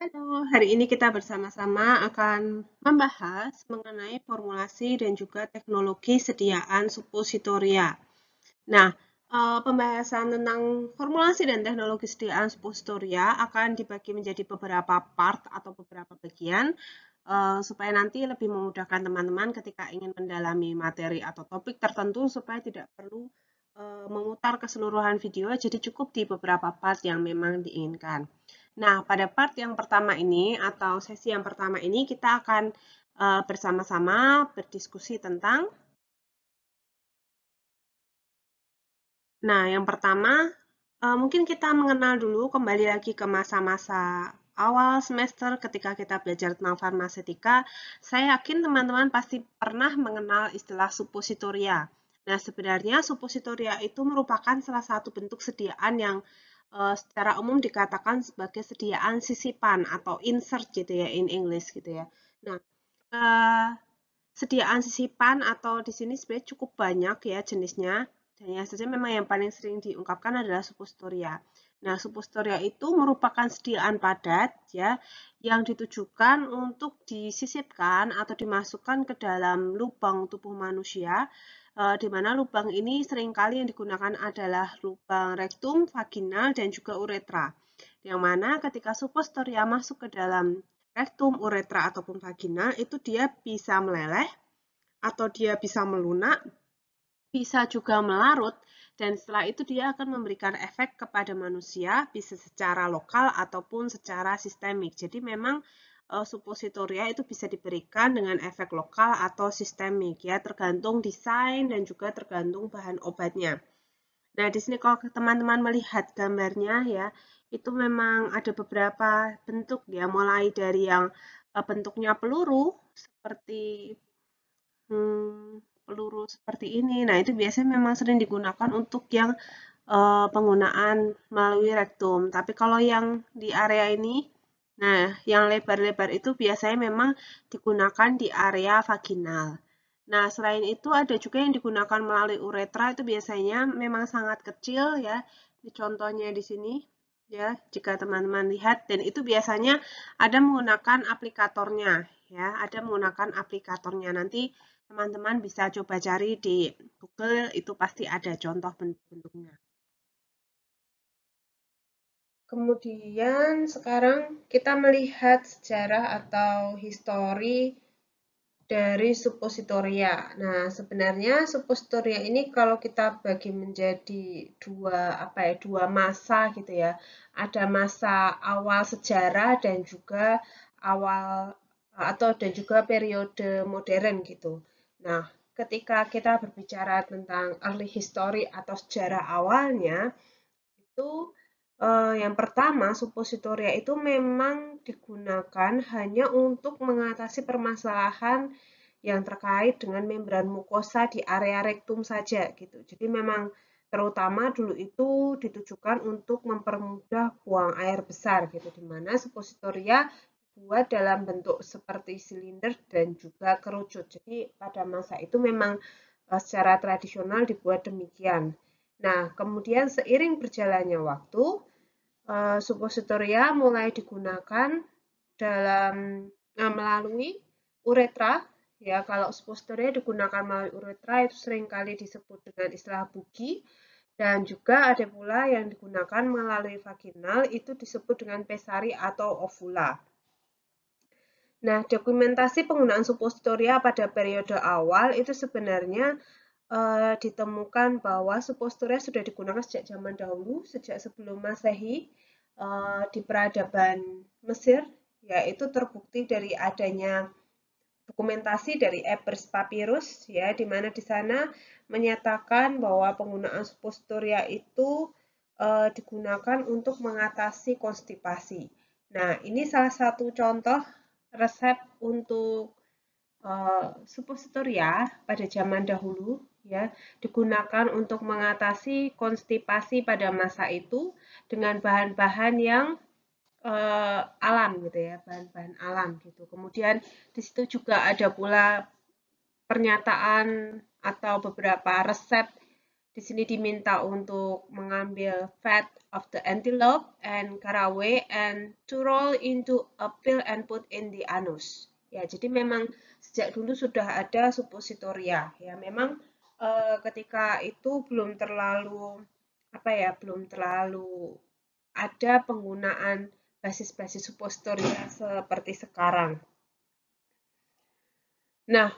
Halo, hari ini kita bersama-sama akan membahas mengenai formulasi dan juga teknologi sediaan suppositoria. Nah, pembahasan tentang formulasi dan teknologi sediaan suppositoria akan dibagi menjadi beberapa part atau beberapa bagian supaya nanti lebih memudahkan teman-teman ketika ingin mendalami materi atau topik tertentu supaya tidak perlu memutar keseluruhan video, jadi cukup di beberapa part yang memang diinginkan. Nah, pada part yang pertama ini atau sesi yang pertama ini kita akan bersama-sama berdiskusi tentang. Nah, yang pertama mungkin kita mengenal dulu kembali lagi ke masa-masa awal semester ketika kita belajar tentang farmasetika. Saya yakin teman-teman pasti pernah mengenal istilah suppositoria. Nah, sebenarnya suppositoria itu merupakan salah satu bentuk sediaan yang secara umum dikatakan sebagai sediaan sisipan atau insert gitu ya in English gitu ya. Nah, eh, sediaan sisipan atau di sini sebenarnya cukup banyak ya jenisnya. Dan yang saja memang yang paling sering diungkapkan adalah suppositoria. Nah, suppositoria itu merupakan sediaan padat ya yang ditujukan untuk disisipkan atau dimasukkan ke dalam lubang tubuh manusia, di mana lubang ini seringkali yang digunakan adalah lubang rektum, vaginal, dan juga uretra. Yang mana ketika suppositoria masuk ke dalam rektum, uretra, ataupun vaginal, itu dia bisa meleleh atau dia bisa melunak, bisa juga melarut, dan setelah itu dia akan memberikan efek kepada manusia, bisa secara lokal ataupun secara sistemik. Jadi memang suppositoria itu bisa diberikan dengan efek lokal atau sistemik ya, tergantung desain dan juga tergantung bahan obatnya. Nah, di sini kalau teman-teman melihat gambarnya ya, itu memang ada beberapa bentuk ya, mulai dari yang bentuknya peluru seperti peluru seperti ini. Nah, itu biasanya memang sering digunakan untuk yang penggunaan melalui rektum. Tapi kalau yang di area ini, nah, yang lebar-lebar itu biasanya memang digunakan di area vaginal. Nah, selain itu ada juga yang digunakan melalui uretra, itu biasanya memang sangat kecil ya. Ini contohnya di sini ya, jika teman-teman lihat, dan itu biasanya ada menggunakan aplikatornya ya, ada menggunakan aplikatornya. Nanti teman-teman bisa coba cari di Google, itu pasti ada contoh bentuk-bentuknya. Kemudian sekarang kita melihat sejarah atau histori dari suppositoria. Nah, sebenarnya suppositoria ini kalau kita bagi menjadi dua masa gitu ya. Ada masa awal sejarah dan juga awal atau dan juga periode modern gitu. Nah, ketika kita berbicara tentang early history atau sejarah awalnya, itu yang pertama, suppositoria itu memang digunakan hanya untuk mengatasi permasalahan yang terkait dengan membran mukosa di area rektum saja gitu. Jadi memang terutama dulu itu ditujukan untuk mempermudah buang air besar gitu, di mana suppositoria dibuat dalam bentuk seperti silinder dan juga kerucut. Jadi pada masa itu memang secara tradisional dibuat demikian. Nah, kemudian seiring berjalannya waktu, suppositoria mulai digunakan dalam melalui uretra. Ya, kalau suppositoria digunakan melalui uretra itu seringkali disebut dengan istilah bugi, dan juga ada pula yang digunakan melalui vaginal itu disebut dengan pesari atau ovula. Nah, dokumentasi penggunaan suppositoria pada periode awal itu sebenarnya ditemukan bahwa suppositoria sudah digunakan sejak zaman dahulu, sejak sebelum Masehi di peradaban Mesir, yaitu terbukti dari adanya dokumentasi dari Ebers Papyrus, ya, di mana di sana menyatakan bahwa penggunaan suppositoria itu digunakan untuk mengatasi konstipasi. Nah, ini salah satu contoh resep untuk suppositoria pada zaman dahulu ya digunakan untuk mengatasi konstipasi pada masa itu dengan bahan-bahan yang alam gitu ya, bahan-bahan alam gitu. Kemudian di situ juga ada pula pernyataan atau beberapa resep Di sini diminta untuk mengambil fat of the antelope and caraway and to roll into a pill and put in the anus. Ya, jadi memang sejak dulu sudah ada suppositoria. Ya, memang ketika itu belum terlalu belum terlalu ada penggunaan basis-basis suppositoria seperti sekarang. Nah,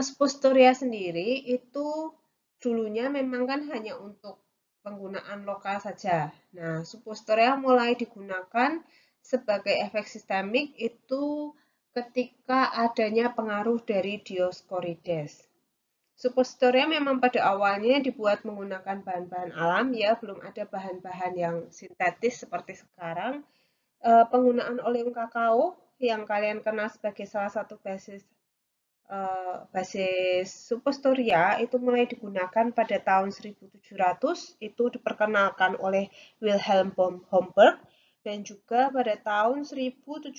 suppositoria sendiri itu dulunya memang kan hanya untuk penggunaan lokal saja. Nah, suppositoria mulai digunakan sebagai efek sistemik itu ketika adanya pengaruh dari Dioscorides. Suppositoria memang pada awalnya dibuat menggunakan bahan-bahan alam ya, belum ada bahan-bahan yang sintetis seperti sekarang. Penggunaan oleum kakao yang kalian kenal sebagai salah satu basis suppositoria itu mulai digunakan pada tahun 1700, itu diperkenalkan oleh Wilhelm von Homburg, dan juga pada tahun 1779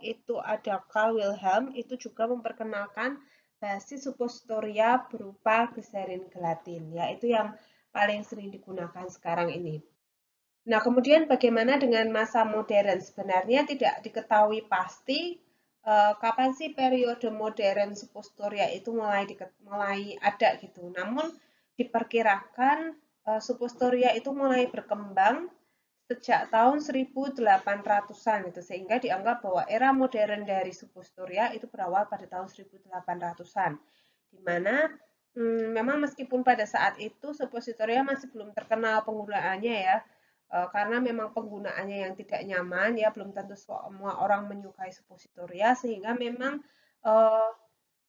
itu ada Carl Wilhelm, itu juga memperkenalkan basis suppositoria berupa gliserin gelatin, yaitu yang paling sering digunakan sekarang ini. Nah, kemudian bagaimana dengan masa modern? Sebenarnya tidak diketahui pasti kapan sih periode modern suppositoria itu mulai ada gitu. Namun diperkirakan suppositoria itu mulai berkembang sejak tahun 1800-an gitu, sehingga dianggap bahwa era modern dari suppositoria itu berawal pada tahun 1800-an. Di mana memang meskipun pada saat itu suppositoria masih belum terkenal penggunaannya ya, karena memang penggunaannya yang tidak nyaman ya, belum tentu semua orang menyukai suppositoria, sehingga memang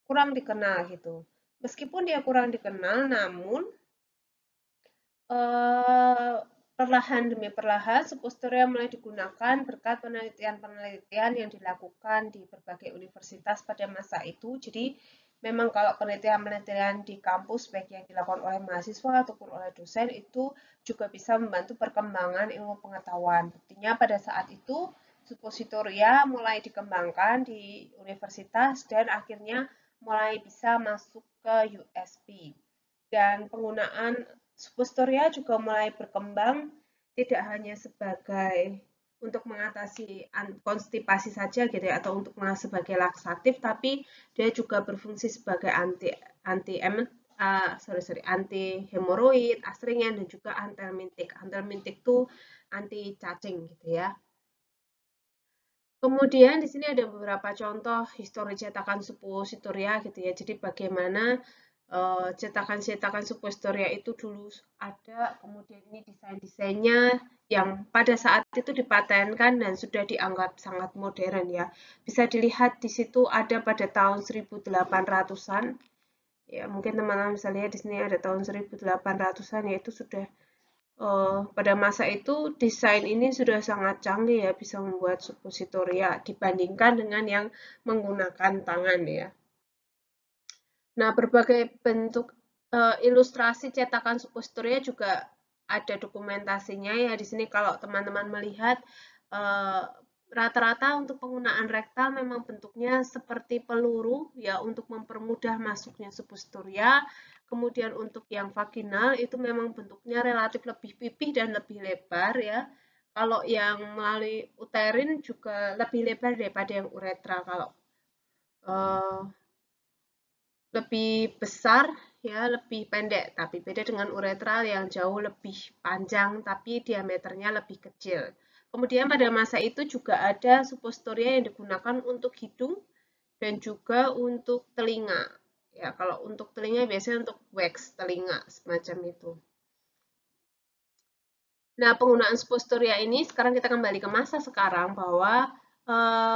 kurang dikenal gitu. Meskipun dia kurang dikenal, namun perlahan demi perlahan suppositoria mulai digunakan berkat penelitian-penelitian yang dilakukan di berbagai universitas pada masa itu. Jadi memang kalau penelitian-penelitian di kampus baik yang dilakukan oleh mahasiswa ataupun oleh dosen itu juga bisa membantu perkembangan ilmu pengetahuan. Buktinya pada saat itu suppositoria mulai dikembangkan di universitas dan akhirnya mulai bisa masuk ke USP. Dan penggunaan suppositoria juga mulai berkembang tidak hanya sebagai untuk mengatasi konstipasi saja gitu ya, atau untuk sebagai laksatif, tapi dia juga berfungsi sebagai anti hemoroid, astringent, dan juga antelmintik. Antelmintik itu anti cacing gitu ya. Kemudian di sini ada beberapa contoh histori cetakan suppositoria gitu ya. Jadi bagaimana cetakan-cetakan suppositoria itu dulu ada, kemudian ini desain-desainnya yang pada saat itu dipatenkan dan sudah dianggap sangat modern ya. Bisa dilihat di situ ada pada tahun 1800-an. Ya, mungkin teman-teman bisa lihat di sini ada tahun 1800-an, yaitu sudah pada masa itu desain ini sudah sangat canggih ya, bisa membuat suppositoria dibandingkan dengan yang menggunakan tangan ya. Nah, berbagai bentuk ilustrasi cetakan suppositoria juga ada dokumentasinya ya. Di sini kalau teman-teman melihat rata-rata untuk penggunaan rektal memang bentuknya seperti peluru ya, untuk mempermudah masuknya suppositoria. Kemudian untuk yang vaginal itu memang bentuknya relatif lebih pipih dan lebih lebar ya. Kalau yang melalui uterin juga lebih lebar daripada yang uretra. Kalau lebih besar ya, lebih pendek, tapi beda dengan uretral yang jauh lebih panjang tapi diameternya lebih kecil. Kemudian pada masa itu juga ada suppositoria yang digunakan untuk hidung dan juga untuk telinga. Ya, kalau untuk telinga biasanya untuk wax telinga semacam itu. Nah, penggunaan suppositoria ini sekarang kita kembali ke masa sekarang, bahwa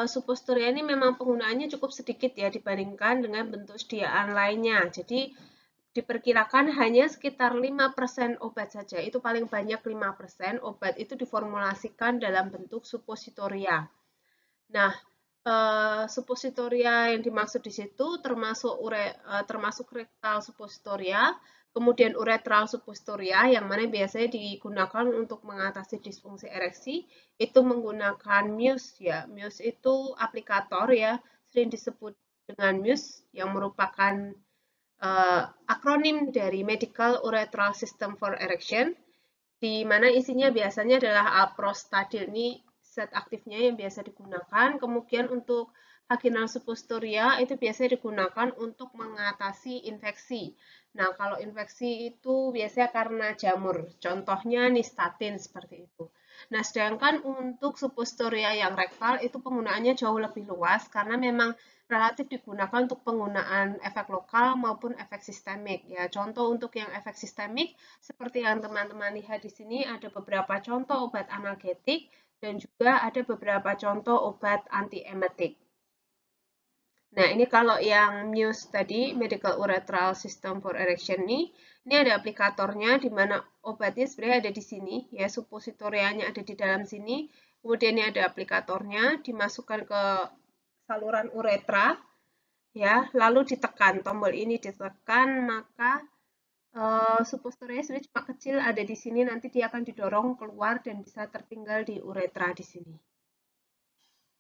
suppositoria ini memang penggunaannya cukup sedikit ya dibandingkan dengan bentuk sediaan lainnya. Jadi diperkirakan hanya sekitar 5% obat saja. Itu paling banyak 5% obat itu diformulasikan dalam bentuk suppositoria. Nah, suppositoria yang dimaksud di situ termasuk rektal suppositoria, kemudian uretral suppositoria yang mana biasanya digunakan untuk mengatasi disfungsi ereksi, itu menggunakan Muse ya. Muse itu aplikator ya, sering disebut dengan Muse yang merupakan akronim dari Medical Urethral System for Erection, di mana isinya biasanya adalah aprostadil. Ini zat aktifnya yang biasa digunakan. Kemudian untuk vaginal suppositoria itu biasanya digunakan untuk mengatasi infeksi. Nah, kalau infeksi itu biasanya karena jamur, contohnya nistatin seperti itu. Nah, sedangkan untuk suppositoria yang rektal itu penggunaannya jauh lebih luas karena memang relatif digunakan untuk penggunaan efek lokal maupun efek sistemik. Ya, contoh untuk yang efek sistemik seperti yang teman-teman lihat di sini ada beberapa contoh obat analgetik dan juga ada beberapa contoh obat antiemetik. Nah, ini kalau yang Muse tadi, Medical Urethral System for Erection ini ada aplikatornya di mana obatnya sebenarnya ada di sini, ya, suppositorianya ada di dalam sini. Kemudian ini ada aplikatornya, dimasukkan ke saluran uretra, ya, lalu ditekan, tombol ini ditekan, maka suppositorinya sebenarnya cuma kecil ada di sini, nanti dia akan didorong keluar dan bisa tertinggal di uretra di sini.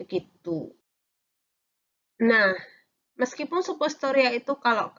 Begitu. Nah, meskipun suppositoria itu kalau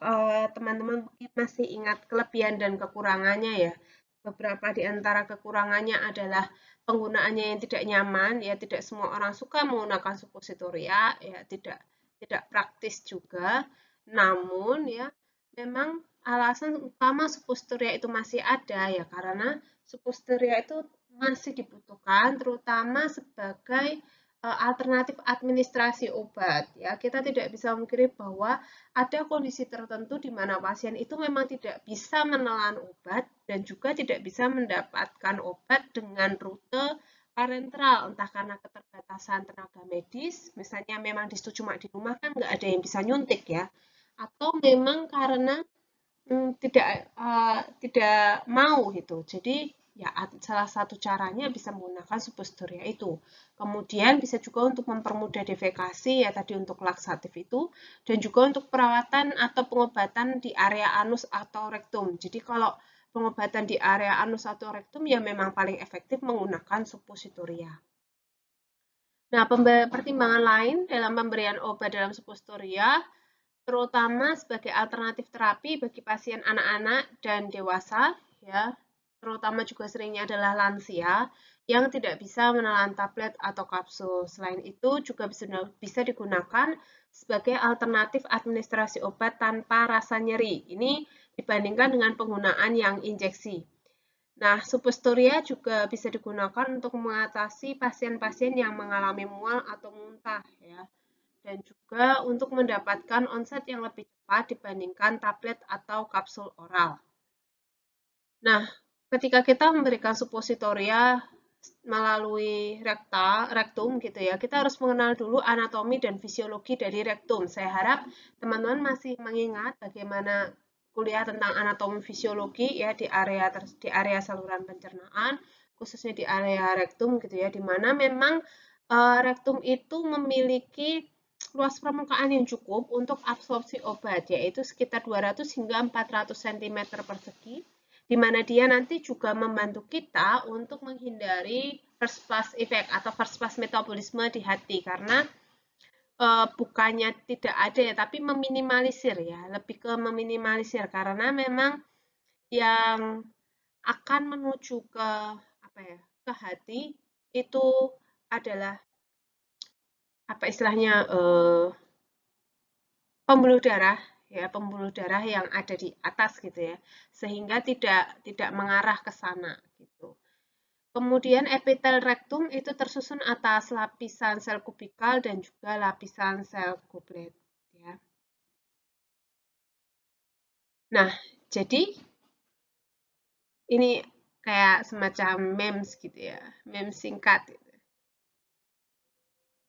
teman-teman masih ingat kelebihan dan kekurangannya ya, beberapa di antara kekurangannya adalah penggunaannya yang tidak nyaman, ya tidak semua orang suka menggunakan suppositoria, ya tidak praktis juga. Namun ya memang alasan utama suppositoria itu masih ada ya karena suppositoria itu masih dibutuhkan terutama sebagai alternatif administrasi obat. Ya, kita tidak bisa memungkiri bahwa ada kondisi tertentu di mana pasien itu memang tidak bisa menelan obat dan juga tidak bisa mendapatkan obat dengan rute parenteral, entah karena keterbatasan tenaga medis, misalnya memang di situ cuma di rumah kan nggak ada yang bisa nyuntik ya, atau memang karena tidak mau gitu. Jadi ya salah satu caranya bisa menggunakan suppositoria itu. Kemudian bisa juga untuk mempermudah defekasi ya tadi untuk laksatif itu dan juga untuk perawatan atau pengobatan di area anus atau rektum. Jadi kalau pengobatan di area anus atau rektum ya memang paling efektif menggunakan suppositoria. Nah, pertimbangan lain dalam pemberian obat dalam suppositoria terutama sebagai alternatif terapi bagi pasien anak-anak dan dewasa, ya, terutama juga seringnya adalah lansia yang tidak bisa menelan tablet atau kapsul. Selain itu juga bisa digunakan sebagai alternatif administrasi obat tanpa rasa nyeri. Ini dibandingkan dengan penggunaan yang injeksi. Nah, suppositoria juga bisa digunakan untuk mengatasi pasien-pasien yang mengalami mual atau muntah, ya dan juga untuk mendapatkan onset yang lebih cepat dibandingkan tablet atau kapsul oral. Nah, ketika kita memberikan suppositoria melalui rektum gitu ya, kita harus mengenal dulu anatomi dan fisiologi dari rektum. Saya harap teman-teman masih mengingat bagaimana kuliah tentang anatomi fisiologi ya di area saluran pencernaan, khususnya di area rektum gitu ya, di mana memang rektum itu memiliki luas permukaan yang cukup untuk absorpsi obat, yaitu sekitar 200 hingga 400 cm persegi, di mana dia nanti juga membantu kita untuk menghindari first pass effect atau first pass metabolisme di hati, karena bukannya tidak ada ya, tapi meminimalisir ya, lebih ke meminimalisir, karena memang yang akan menuju ke apa ya, ke hati itu adalah apa istilahnya pembuluh darah ya pembuluh darah yang ada di atas gitu ya sehingga tidak mengarah ke sana gitu. Kemudian epitel rektum itu tersusun atas lapisan sel kubikal dan juga lapisan sel goblet ya. Nah, jadi ini kayak semacam memes gitu ya, memes singkat gitu.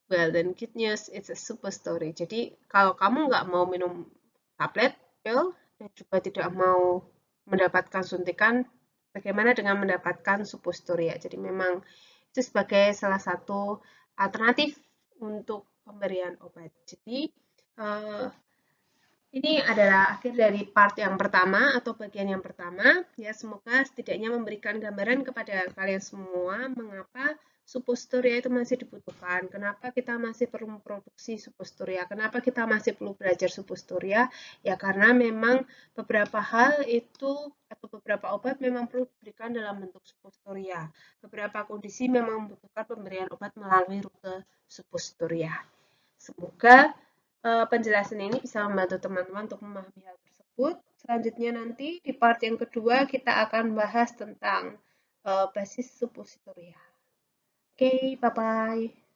Well, then good news, it's a super story. Jadi, kalau kamu nggak mau minum tablet, pil, dan juga tidak mau mendapatkan suntikan, bagaimana dengan mendapatkan suppositoria? Jadi, memang itu sebagai salah satu alternatif untuk pemberian obat. Jadi, ini adalah akhir dari part yang pertama atau bagian yang pertama. Ya, semoga setidaknya memberikan gambaran kepada kalian semua mengapa suppositoria itu masih dibutuhkan. Kenapa kita masih perlu memproduksi suppositoria? Kenapa kita masih perlu belajar suppositoria? Ya karena memang beberapa hal itu atau beberapa obat memang perlu diberikan dalam bentuk suppositoria. Beberapa kondisi memang membutuhkan pemberian obat melalui rute suppositoria. Semoga penjelasan ini bisa membantu teman-teman untuk memahami hal tersebut. Selanjutnya nanti di part yang kedua kita akan bahas tentang basis suppositoria. Oke, bye-bye.